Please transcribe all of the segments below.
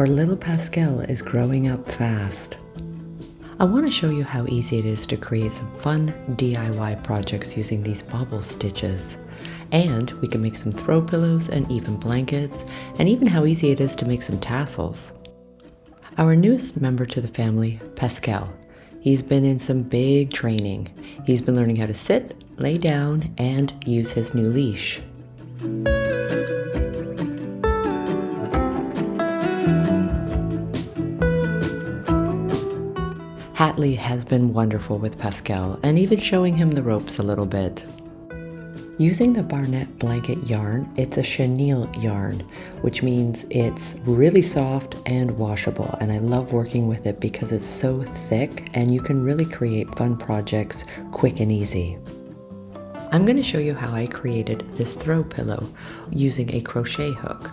Our little Pascal is growing up fast. I want to show you how easy it is to create some fun DIY projects using these bobble stitches. And we can make some throw pillows and even blankets, and even how easy it is to make some tassels. Our newest member to the family, Pascal. He's been in some big training. He's been learning how to sit, lay down, and use his new leash. Hatley has been wonderful with Pascal and even showing him the ropes a little bit. Using the Bernat Blanket yarn, it's a chenille yarn, which means it's really soft and washable, and I love working with it because it's so thick and you can really create fun projects quick and easy. I'm going to show you how I created this throw pillow using a crochet hook.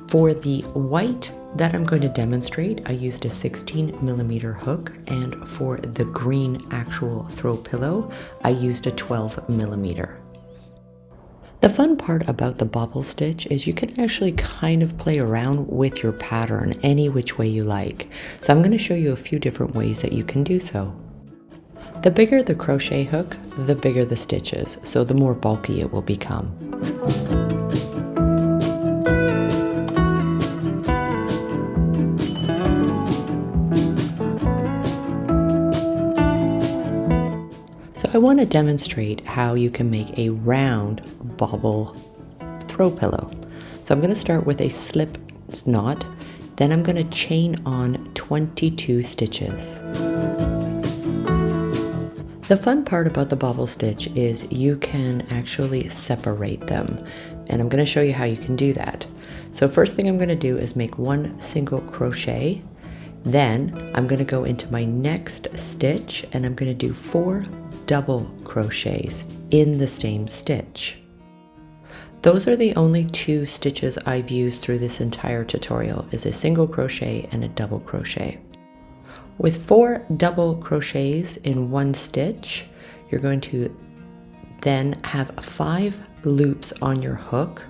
For the white that I'm going to demonstrate, I used a 16mm hook, and for the green actual throw pillow, I used a 12mm. The fun part about the bobble stitch is you can actually kind of play around with your pattern any which way you like. So I'm going to show you a few different ways that you can do so. The bigger the crochet hook, the bigger the stitches, so the more bulky it will become. So I want to demonstrate how you can make a round bobble throw pillow. So I'm going to start with a slip knot, then I'm going to chain on 22 stitches. The fun part about the bobble stitch is you can actually separate them, and I'm going to show you how you can do that. So first thing I'm going to do is make one single crochet, then I'm going to go into my next stitch and I'm going to do 4 double crochets in the same stitch. Those are the only 2 stitches I've used through this entire tutorial, is a single crochet and a double crochet. With 4 double crochets in one stitch, you're going to then have 5 loops on your hook.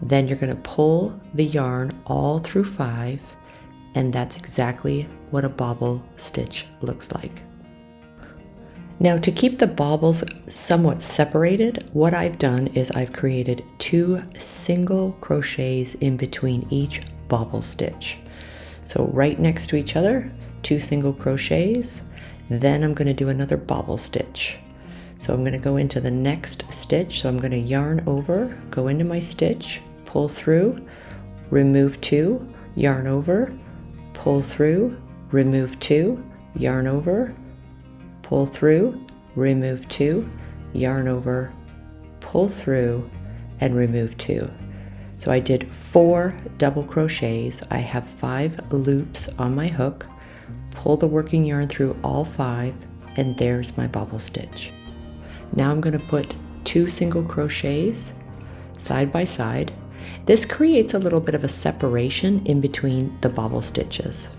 Then you're going to pull the yarn all through 5, and that's exactly what a bobble stitch looks like. Now, to keep the bobbles somewhat separated, what I've done is I've created 2 single crochets in between each bobble stitch. So right next to each other, 2 single crochets, then I'm going to do another bobble stitch. So I'm going to go into the next stitch, so I'm going to yarn over, go into my stitch, pull through, remove 2, yarn over, pull through, remove 2, yarn over, pull through, remove 2, yarn over, pull through, and remove 2. So I did 4 double crochets. I have 5 loops on my hook, pull the working yarn through all 5, and there's my bobble stitch. Now I'm going to put 2 single crochets side by side. This creates a little bit of a separation in between the bobble stitches.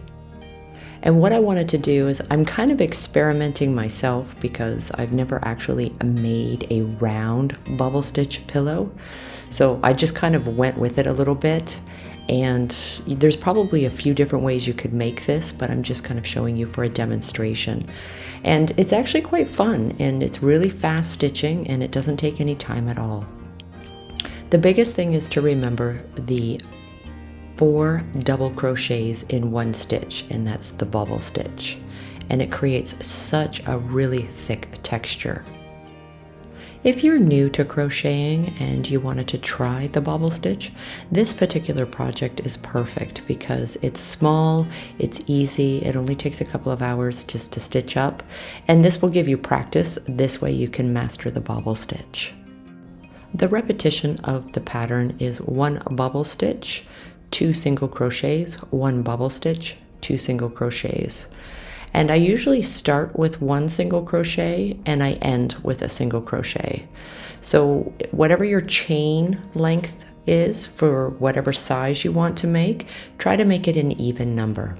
And what I wanted to do is, I'm kind of experimenting myself because I've never actually made a round bobble stitch pillow. So I just kind of went with it a little bit, and there's probably a few different ways you could make this, but I'm just kind of showing you for a demonstration. And it's actually quite fun, and it's really fast stitching, and it doesn't take any time at all. The biggest thing is to remember the 4 double crochets in one stitch, and that's the bobble stitch, and it creates such a really thick texture. If you're new to crocheting and you wanted to try the bobble stitch, this particular project is perfect because it's small, it's easy, it only takes a couple of hours just to stitch up, and this will give you practice. This way you can master the bobble stitch. The repetition of the pattern is 1 bobble stitch, 2 single crochets, 1 bobble stitch, 2 single crochets. And I usually start with 1 single crochet and I end with a single crochet. So whatever your chain length is for whatever size you want to make, try to make it an even number.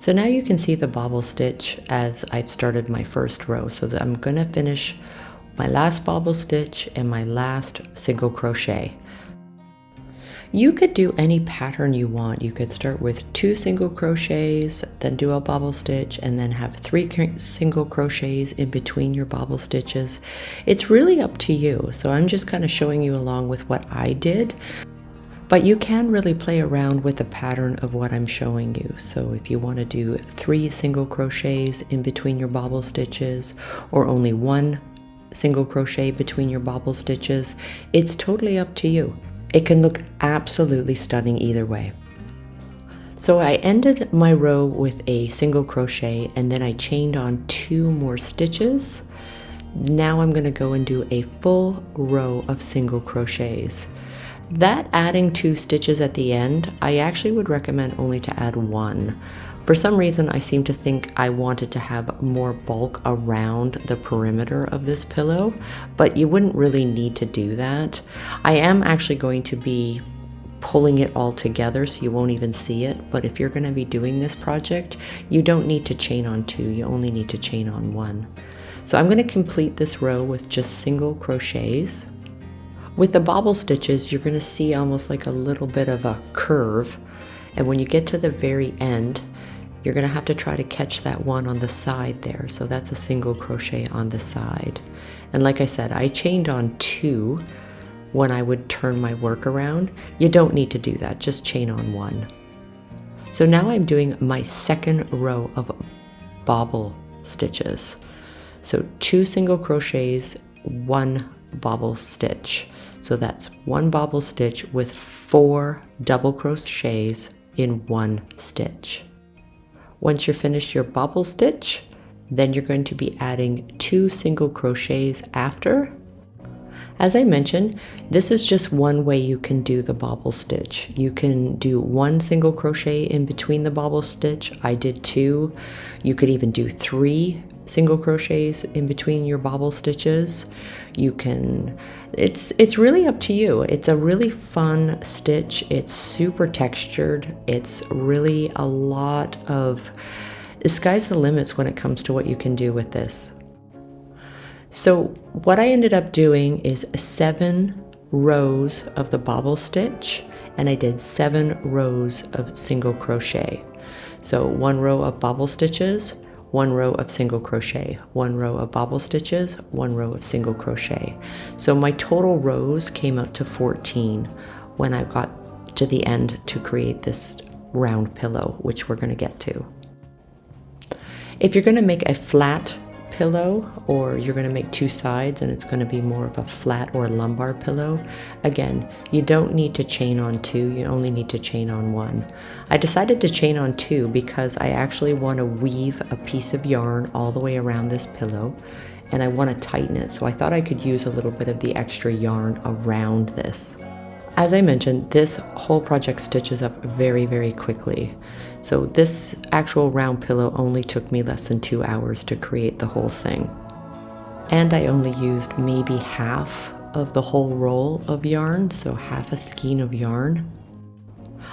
So now you can see the bobble stitch as I've started my first row. So that I'm gonna finish my last bobble stitch and my last single crochet. You could do any pattern you want. You could start with 2 single crochets, then do a bobble stitch, and then have 3 single crochets in between your bobble stitches. It's really up to you. So I'm just kind of showing you along with what I did. But you can really play around with the pattern of what I'm showing you. So if you want to do 3 single crochets in between your bobble stitches, or only 1 single crochet between your bobble stitches, it's totally up to you. It can look absolutely stunning either way. So I ended my row with a single crochet and then I chained on 2 more stitches. Now I'm going to go and do a full row of single crochets. That adding 2 stitches at the end, I actually would recommend only to add 1. For some reason, I seem to think I wanted to have more bulk around the perimeter of this pillow, but you wouldn't really need to do that. I am actually going to be pulling it all together so you won't even see it, but if you're going to be doing this project, you don't need to chain on 2, you only need to chain on 1. So I'm going to complete this row with just single crochets. With the bobble stitches, you're going to see almost like a little bit of a curve, and when you get to the very end, you're going to have to try to catch that one on the side there. So that's a single crochet on the side. And like I said, I chained on 2 when I would turn my work around. You don't need to do that, just chain on 1. So now I'm doing my second row of bobble stitches. So 2 single crochets, 1 bobble stitch. So that's 1 bobble stitch with 4 double crochets in 1 stitch. Once you're finished your bobble stitch, then you're going to be adding 2 single crochets after. As I mentioned, this is just one way you can do the bobble stitch. You can do 1 single crochet in between the bobble stitch. I did 2. You could even do 3 single crochets in between your bobble stitches. You can, it's really up to you. It's a really fun stitch. It's super textured. It's really a lot of, the sky's the limits when it comes to what you can do with this. So what I ended up doing is 7 rows of the bobble stitch, and I did 7 rows of single crochet. So 1 row of bobble stitches, 1 row of single crochet, 1 row of bobble stitches, 1 row of single crochet. So my total rows came out to 14 when I got to the end to create this round pillow, which we're going to get to. If you're going to make a flat pillow, or you're going to make 2 sides and it's going to be more of a flat or lumbar pillow, again, you don't need to chain on 2, you only need to chain on 1. I decided to chain on 2 because I actually want to weave a piece of yarn all the way around this pillow, and I want to tighten it, so I thought I could use a little bit of the extra yarn around this. As I mentioned, this whole project stitches up very, very quickly. So this actual round pillow only took me less than 2 hours to create the whole thing. And I only used maybe half of the whole roll of yarn, so half a skein of yarn.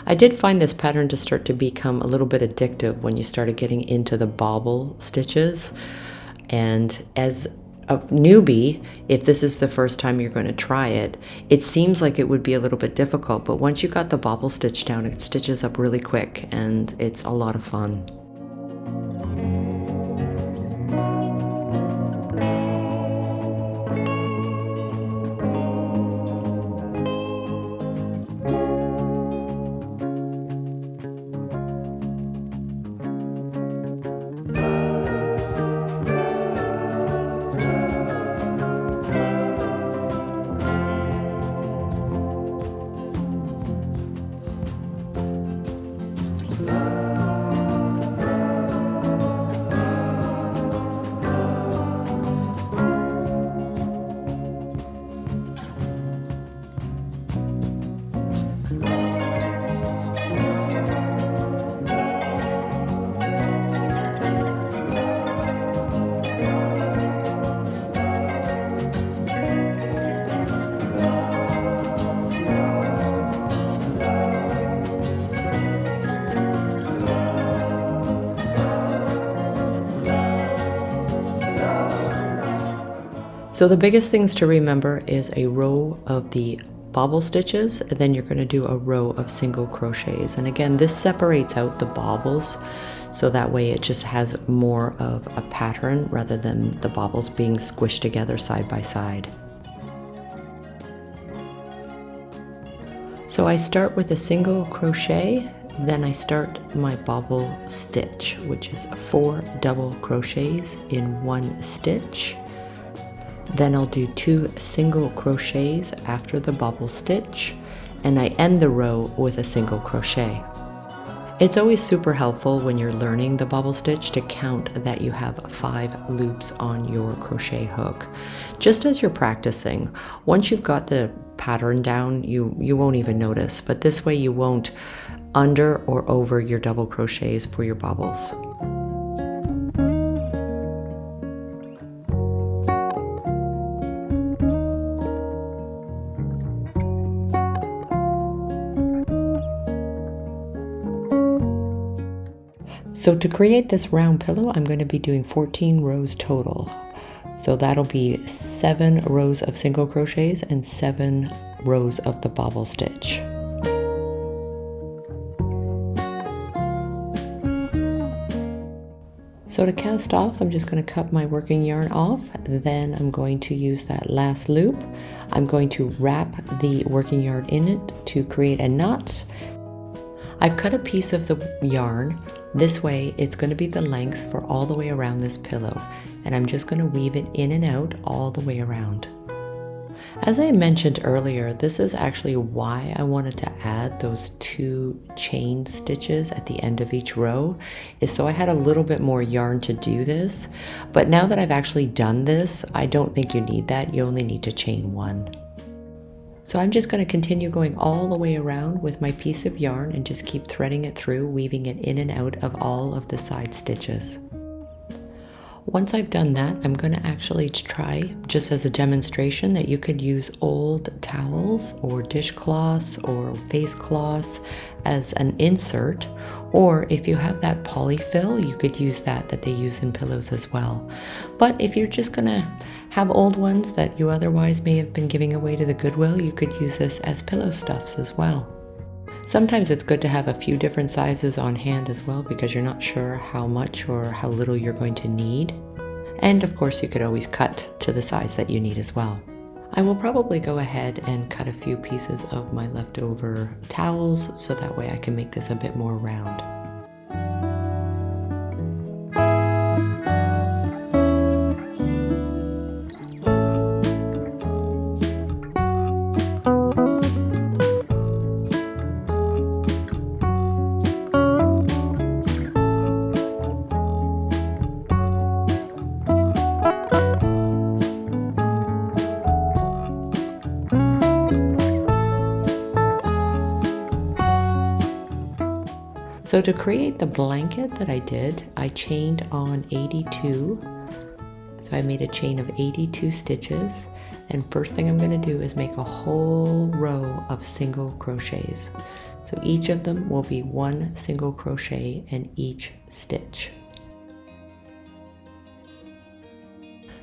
I did find this pattern to start to become a little bit addictive when you started getting into the bobble stitches. And as a newbie, if this is the first time you're going to try it, it seems like it would be a little bit difficult, but once you got the bobble stitch down, it stitches up really quick and it's a lot of fun. So the biggest things to remember is a row of the bobble stitches, and then you're going to do a row of single crochets. And again, this separates out the bobbles, so that way it just has more of a pattern rather than the bobbles being squished together side by side. So I start with a single crochet, then I start my bobble stitch, which is 4 double crochets in 1 stitch. Then I'll do 2 single crochets after the bobble stitch, and I end the row with a single crochet. It's always super helpful when you're learning the bobble stitch to count that you have 5 loops on your crochet hook. Just as you're practicing, once you've got the pattern down, you won't even notice, but this way you won't under or over your double crochets for your bobbles. So to create this round pillow, I'm going to be doing 14 rows total. So that'll be 7 rows of single crochets and 7 rows of the bobble stitch. So to cast off, I'm just going to cut my working yarn off. Then I'm going to use that last loop. I'm going to wrap the working yarn in it to create a knot. I've cut a piece of the yarn. This way it's going to be the length for all the way around this pillow, and I'm just going to weave it in and out all the way around. As I mentioned earlier, this is actually why I wanted to add those 2 chain stitches at the end of each row, is so I had a little bit more yarn to do this. But now that I've actually done this, I don't think you need that. You only need to chain 1. So I'm just going to continue going all the way around with my piece of yarn and just keep threading it through, weaving it in and out of all of the side stitches. Once I've done that, I'm going to actually try, just as a demonstration, that you could use old towels or dishcloths or face cloths as an insert, or if you have that polyfill, you could use that they use in pillows as well. But if you're just going to have old ones that you otherwise may have been giving away to the Goodwill, you could use this as pillow stuffs as well. Sometimes it's good to have a few different sizes on hand as well, because you're not sure how much or how little you're going to need. And of course you could always cut to the size that you need as well. I will probably go ahead and cut a few pieces of my leftover towels so that way I can make this a bit more round. So to create the blanket that I did, I chained on 82. So I made a chain of 82 stitches. And first thing I'm going to do is make a whole row of single crochets. So each of them will be 1 single crochet in each stitch.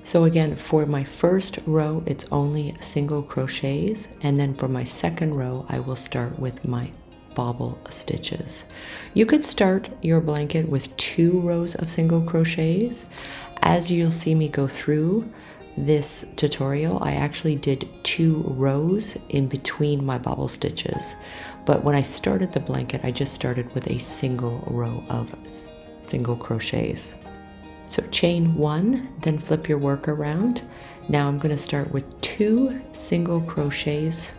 So again, for my first row, it's only single crochets. And then for my second row, I will start with my bobble stitches. You could start your blanket with 2 rows of single crochets. As you'll see me go through this tutorial, I actually did 2 rows in between my bobble stitches. But when I started the blanket, I just started with a single row of single crochets. So chain 1, then flip your work around. Now I'm going to start with 2 single crochets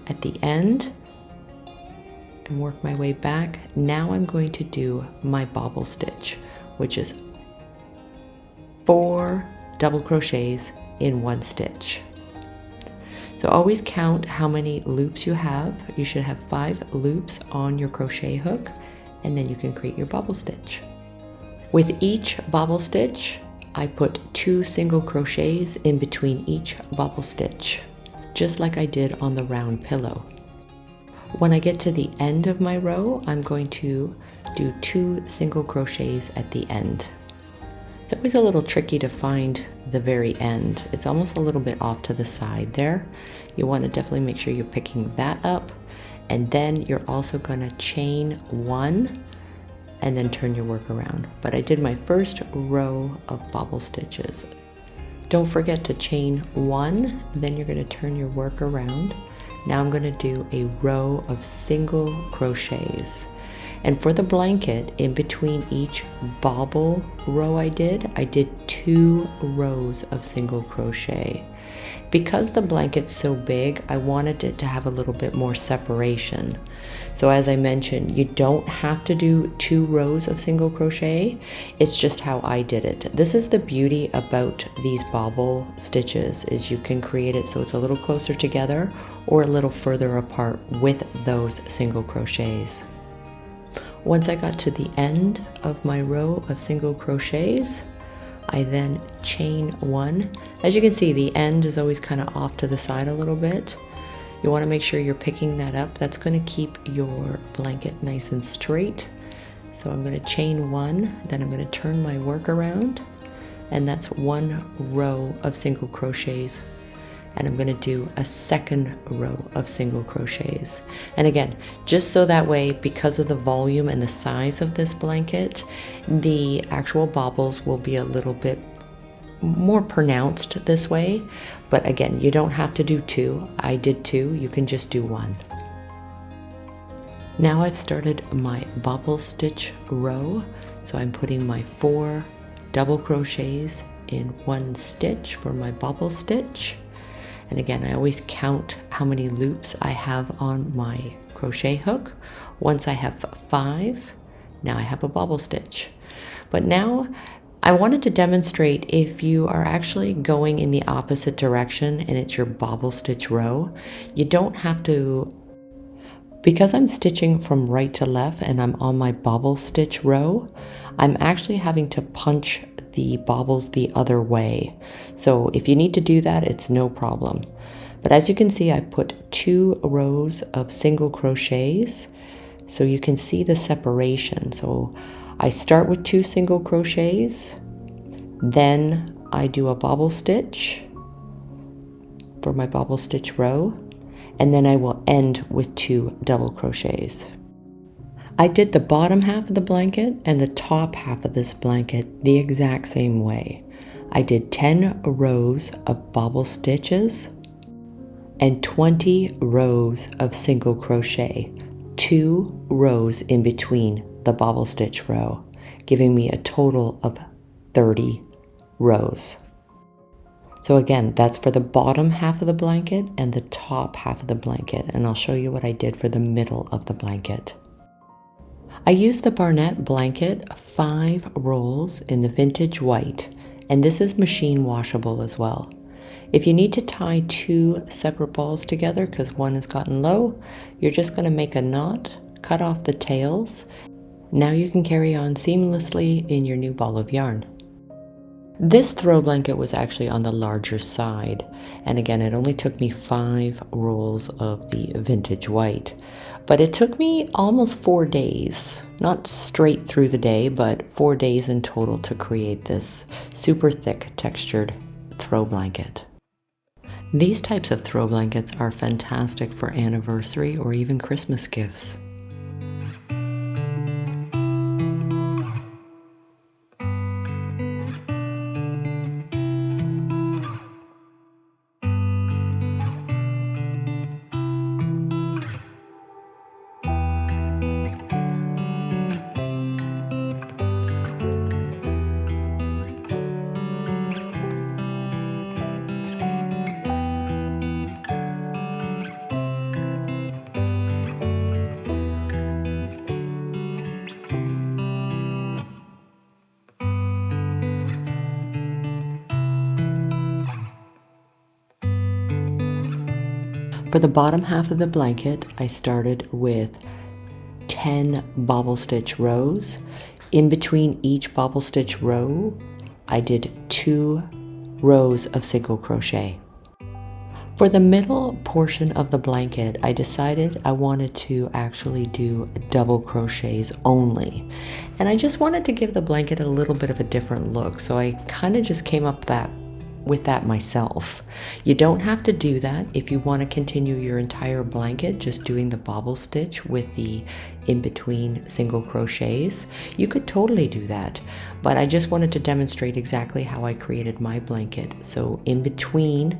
at the end and work my way back. Now I'm going to do my bobble stitch, which is 4 double crochets in 1 stitch. So always count how many loops you have. You should have 5 loops on your crochet hook, and then you can create your bobble stitch. With each bobble stitch, I put 2 single crochets in between each bobble stitch, just like I did on the round pillow. When I get to the end of my row, I'm going to do 2 single crochets at the end. It's always a little tricky to find the very end. It's almost a little bit off to the side there. You want to definitely make sure you're picking that up, and then you're also going to chain one and then turn your work around. But I did my first row of bobble stitches. Don't forget to chain one, then you're going to turn your work around. Now I'm going to do a row of single crochets. And for the blanket, in between each bobble row I did 2 rows of single crochet. Because the blanket's so big, I wanted it to have a little bit more separation. So as I mentioned, you don't have to do 2 rows of single crochet. It's just how I did it. This is the beauty about these bobble stitches, is you can create it so it's a little closer together or a little further apart with those single crochets. Once I got to the end of my row of single crochets, I then chain one. As you can see, the end is always kind of off to the side a little bit. You want to make sure you're picking that up. That's going to keep your blanket nice and straight. So I'm going to chain one, then I'm going to turn my work around, and that's 1 row of single crochets. And I'm going to do a second row of single crochets. And again, just so that way, because of the volume and the size of this blanket, the actual bobbles will be a little bit more pronounced this way. But again, you don't have to do 2. I did 2, you can just do 1. Now I've started my bobble stitch row. So I'm putting my 4 double crochets in 1 stitch for my bobble stitch. And again, I always count how many loops I have on my crochet hook. Once I have 5, now I have a bobble stitch. But now I wanted to demonstrate if you are actually going in the opposite direction and it's your bobble stitch row, you don't have to, because I'm stitching from right to left and I'm on my bobble stitch row, I'm actually having to punch the bobbles the other way. So if you need to do that, it's no problem. But as you can see, I put 2 rows of single crochets so you can see the separation. So I start with 2 single crochets, then I do a bobble stitch for my bobble stitch row, and then I will end with 2 double crochets. I did the bottom half of the blanket and the top half of this blanket the exact same way. I did 10 rows of bobble stitches and 20 rows of single crochet, 2 rows in between the bobble stitch row, giving me a total of 30 rows. So again, that's for the bottom half of the blanket and the top half of the blanket, and I'll show you what I did for the middle of the blanket. I used the Bernat Blanket 5 rolls in the Vintage White, and this is machine washable as well. If you need to tie 2 separate balls together because one has gotten low, you're just going to make a knot, cut off the tails. Now you can carry on seamlessly in your new ball of yarn. This throw blanket was actually on the larger side, and again, it only took me 5 rolls of the Vintage White. But it took me almost 4 days, not straight through the day, but 4 days in total to create this super thick textured throw blanket. These types of throw blankets are fantastic for anniversary or even Christmas gifts. For the bottom half of the blanket, I started with 10 bobble stitch rows. In between each bobble stitch row, I did 2 rows of single crochet. For the middle portion of the blanket, I decided I wanted to actually do double crochets only. And I just wanted to give the blanket a little bit of a different look, so I kind of just came up with that myself. You don't have to do that if you want to continue your entire blanket just doing the bobble stitch with the in-between single crochets. You could totally do that, but I just wanted to demonstrate exactly how I created my blanket. So in between,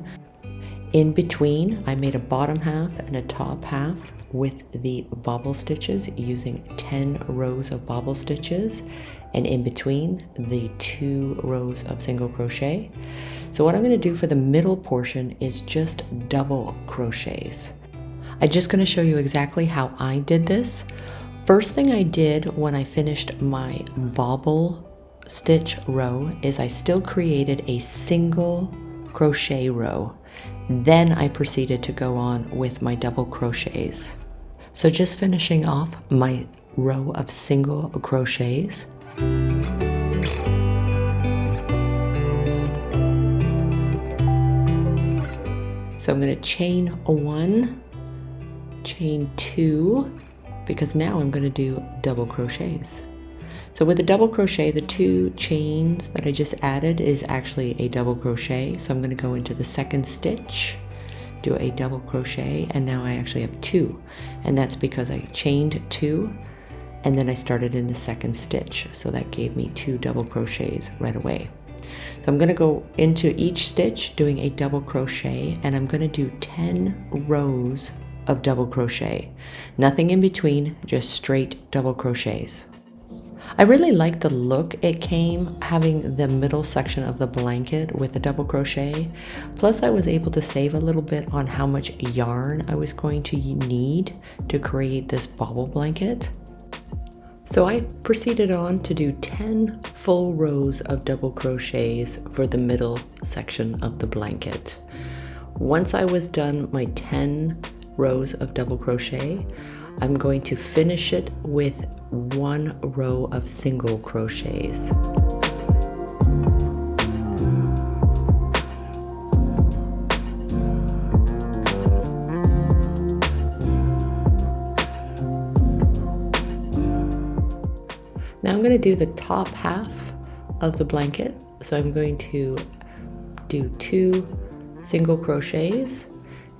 I made a bottom half and a top half with the bobble stitches using 10 rows of bobble stitches, and in between the 2 rows of single crochet. So what I'm going to do for the middle portion is just double crochets. I'm just going to show you exactly how I did this. First thing I did when I finished my bobble stitch row is I still created a single crochet row. Then I proceeded to go on with my double crochets. So just finishing off my row of single crochets. So I'm going to chain 1, chain 2, because now I'm going to do double crochets. So with the double crochet, the 2 chains that I just added is actually a double crochet. So I'm going to go into the second stitch, do a double crochet, and now I actually have 2. And that's because I chained 2 and then I started in the second stitch. So that gave me 2 double crochets right away. So I'm going to go into each stitch doing a double crochet, and I'm going to do 10 rows of double crochet. Nothing in between, just straight double crochets. I really like the look it came having the middle section of the blanket with the double crochet. Plus I was able to save a little bit on how much yarn I was going to need to create this bobble blanket. So I proceeded on to do 10 full rows of double crochets for the middle section of the blanket. Once I was done my 10 rows of double crochet, I'm going to finish it with 1 row of single crochets. Now I'm going to do the top half of the blanket. So I'm going to do 2 single crochets.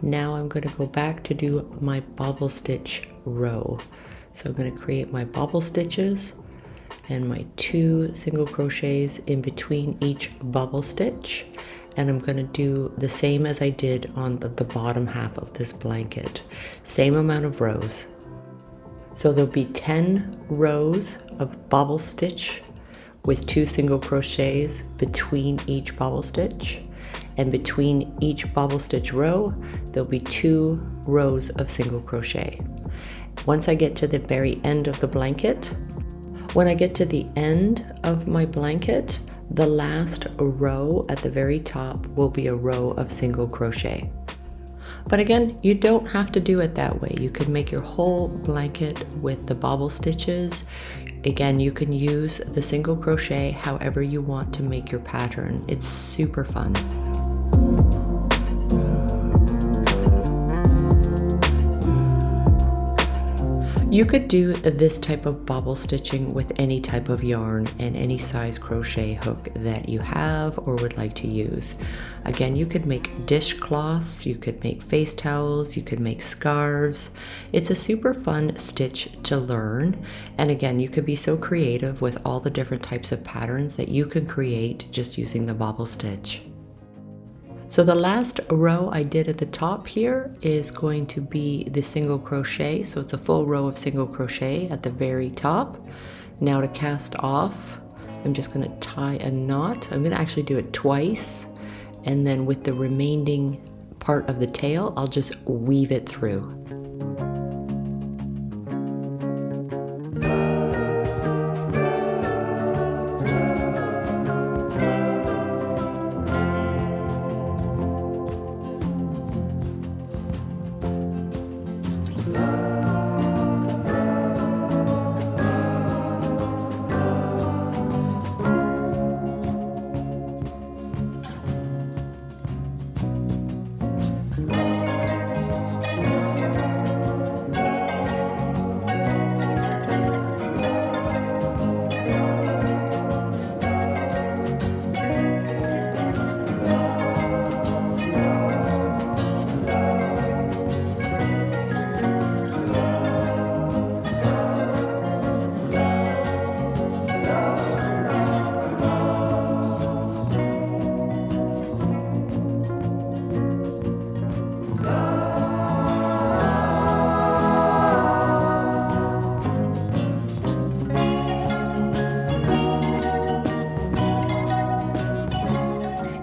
Now I'm going to go back to do my bobble stitch row. So I'm going to create my bobble stitches and my 2 single crochets in between each bobble stitch. And I'm going to do the same as I did on the bottom half of this blanket. Same amount of rows. So there'll be 10 rows of bobble stitch with 2 single crochets between each bobble stitch. And between each bobble stitch row, there'll be 2 rows of single crochet. Once I get to the very end of the blanket, when I get to the end of my blanket, the last row at the very top will be a row of single crochet. But again, you don't have to do it that way. You can make your whole blanket with the bobble stitches. Again, you can use the single crochet however you want to make your pattern. It's super fun. You could do this type of bobble stitching with any type of yarn and any size crochet hook that you have or would like to use. Again, you could make dishcloths, you could make face towels, you could make scarves. It's a super fun stitch to learn. And again, you could be so creative with all the different types of patterns that you can create just using the bobble stitch. So the last row I did at the top here is going to be the single crochet. So it's a full row of single crochet at the very top. Now to cast off, I'm just going to tie a knot. I'm going to actually do it twice. And then with the remaining part of the tail, I'll just weave it through.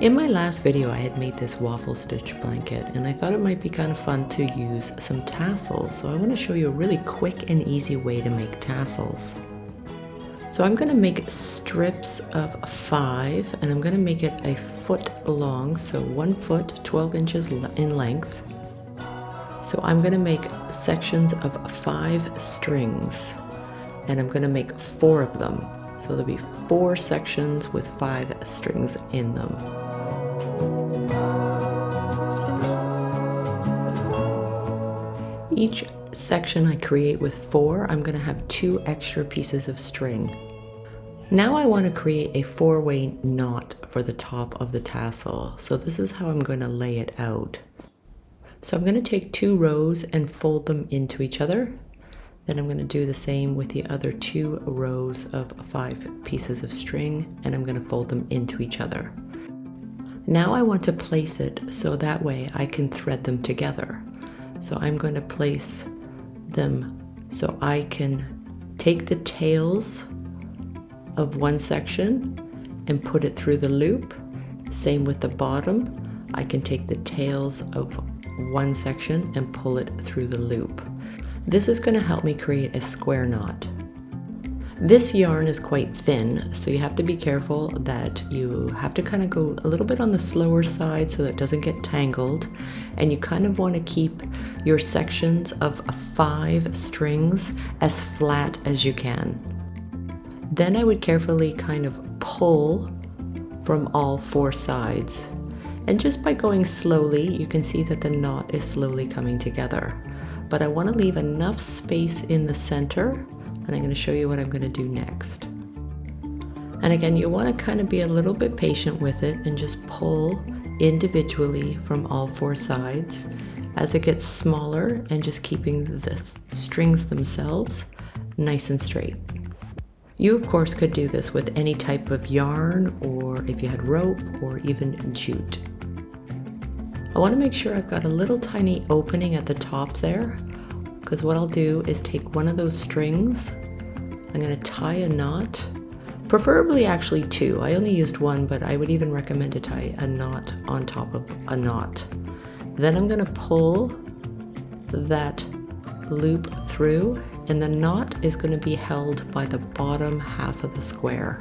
In my last video, I had made this waffle stitch blanket, and I thought it might be kind of fun to use some tassels. So I want to show you a really quick and easy way to make tassels. So I'm going to make strips of 5, and I'm going to make it a foot long, so 1 foot, 12 inches in length. So I'm going to make sections of 5 strings, and I'm going to make 4 of them. So there'll be 4 sections with 5 strings in them. Each section I create with 4, I'm going to have 2 extra pieces of string. Now I want to create a 4-way knot for the top of the tassel. So this is how I'm going to lay it out. So I'm going to take 2 rows and fold them into each other. Then I'm going to do the same with the other 2 rows of 5 pieces of string, and I'm going to fold them into each other. Now I want to place it so that way I can thread them together. So I'm going to place them so I can take the tails of one section and put it through the loop. Same with the bottom. I can take the tails of one section and pull it through the loop. This is going to help me create a square knot. This yarn is quite thin, so you have to be careful that you have to kind of go a little bit on the slower side so that it doesn't get tangled, and you kind of want to keep your sections of 5 strings as flat as you can. Then I would carefully kind of pull from all 4 sides, and just by going slowly you can see that the knot is slowly coming together. But I want to leave enough space in the center, and I'm going to show you what I'm going to do next. And again, you want to kind of be a little bit patient with it and just pull individually from all 4 sides as it gets smaller, and just keeping the strings themselves nice and straight. You of course could do this with any type of yarn, or if you had rope, or even jute. I want to make sure I've got a little tiny opening at the top there, because what I'll do is take one of those strings, I'm going to tie a knot, preferably actually 2. I only used 1, but I would even recommend to tie a knot on top of a knot. Then I'm going to pull that loop through, and the knot is going to be held by the bottom half of the square.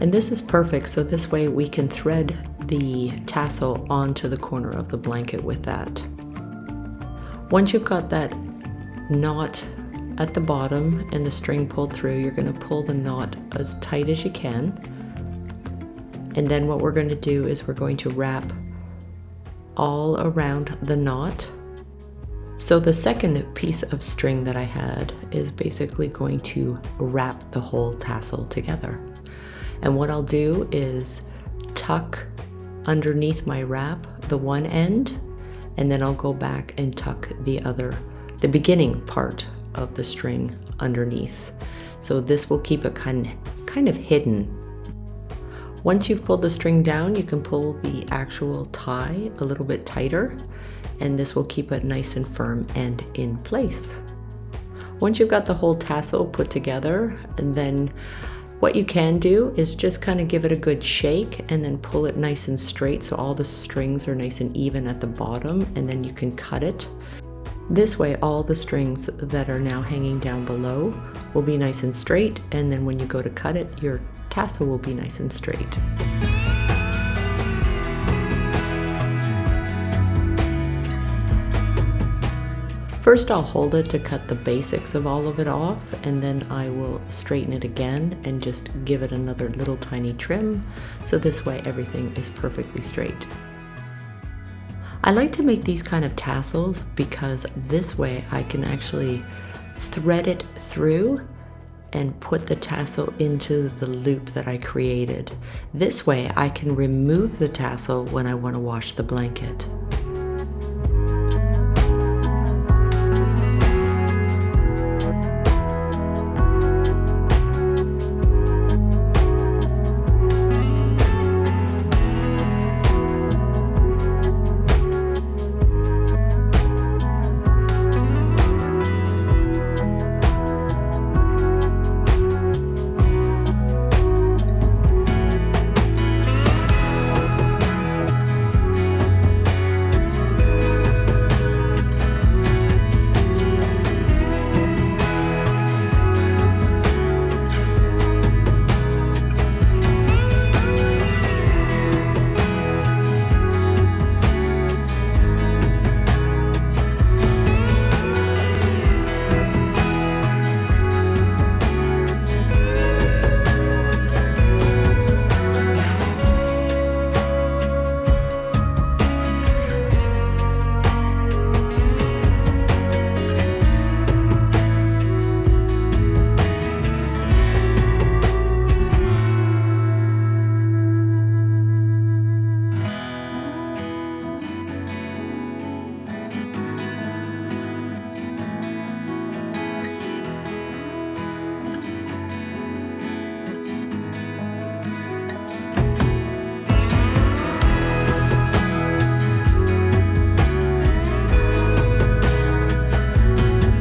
And this is perfect, so this way we can thread the tassel onto the corner of the blanket with that. Once you've got that knot at the bottom and the string pulled through, you're going to pull the knot as tight as you can. And then what we're going to do is we're going to wrap all around the knot. So the second piece of string that I had is basically going to wrap the whole tassel together. And what I'll do is tuck underneath my wrap the one end, and then I'll go back and tuck the beginning part of the string underneath. So this will keep it kind of hidden. Once you've pulled the string down, you can pull the actual tie a little bit tighter, and this will keep it nice and firm and in place. Once you've got the whole tassel put together, and then what you can do is just kind of give it a good shake and then pull it nice and straight so all the strings are nice and even at the bottom, and then you can cut it. This way all the strings that are now hanging down below will be nice and straight, and then when you go to cut it, your tassel will be nice and straight. First I'll hold it to cut the basics of all of it off, and then I will straighten it again and just give it another little tiny trim, so this way everything is perfectly straight. I like to make these kind of tassels because this way I can actually thread it through and put the tassel into the loop that I created. This way I can remove the tassel when I want to wash the blanket.